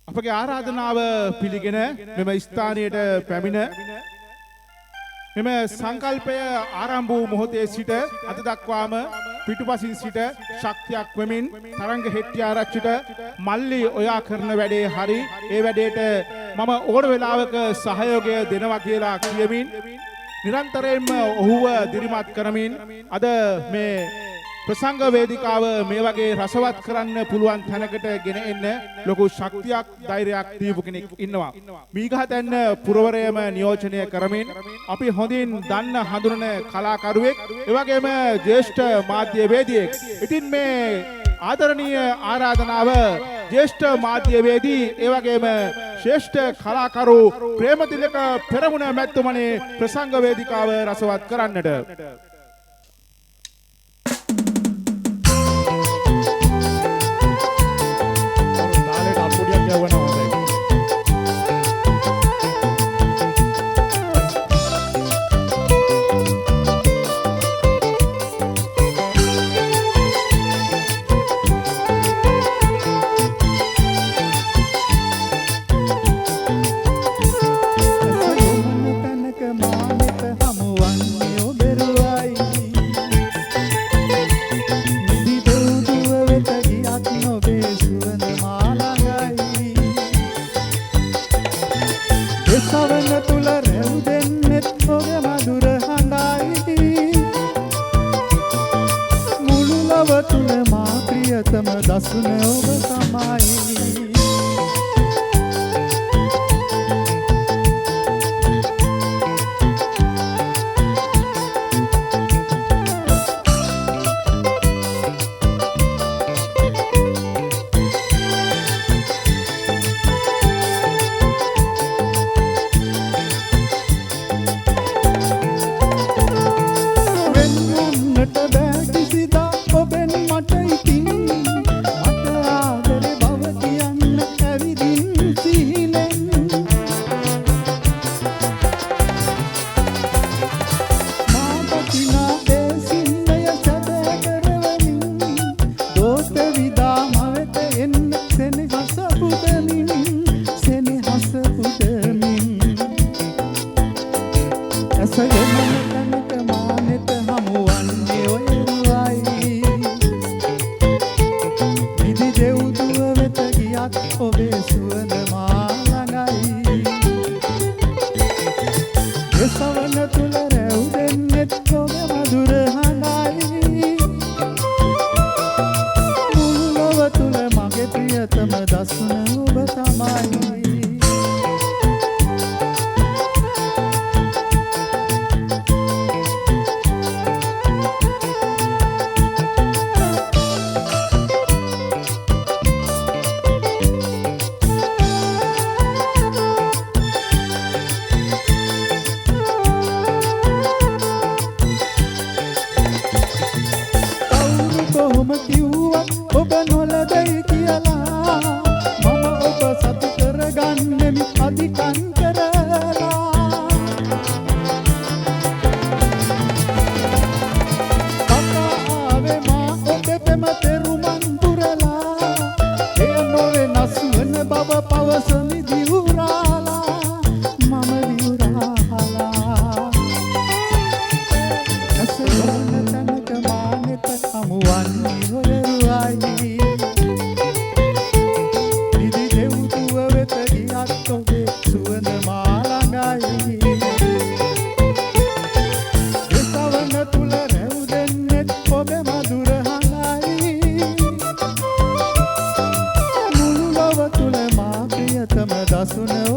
අපගේ ආරාධනාව පිළිගෙන මෙම ස්ථානයට පැමිණ මෙම සංකල්පය ආරම්භ වූ මොහොතේ සිට අද දක්වාම පිටුපසින් සිට ශක්තියක් වෙමින් තරංග හෙට්ටිආරච්චිට මල්ලි ඔයා කරන වැඩේ හරි ඒ වැඩේට මම ඕන වෙලාවක සහයෝගය දෙනවා කියලා කියමින් නිරන්තරයෙන්ම ඔහුව දිරිමත් කරමින් අද මේ ප්‍රසංග වේදිකාව මේ වගේ රසවත් කරන්න පුළුවන් තැනකට ගෙන එන්න ලොකු ශක්තියක් ධෛර්යයක් දීපු කෙනෙක් ඉන්නවා. මීගහතැන්න පුරවරයම නියෝජනය කරමින් අපි හොඳින් දන්න හඳුනන කලාකරුවෙක් ඒ වගේම ජ්‍යෙෂ්ඨ මාධ්‍යවේදියෙක්. ඉතින් මේ ආදරණීය ආරාධනාව ජ්‍යෙෂ්ඨ මාධ්‍යවේදී ඒ වගේම ශ්‍රේෂ්ඨ කලාකරු ප්‍රේමතිලක පෙරමුණ මැතිතුමනි ප්‍රසංග වේදිකාව රසවත් කරන්නට Suna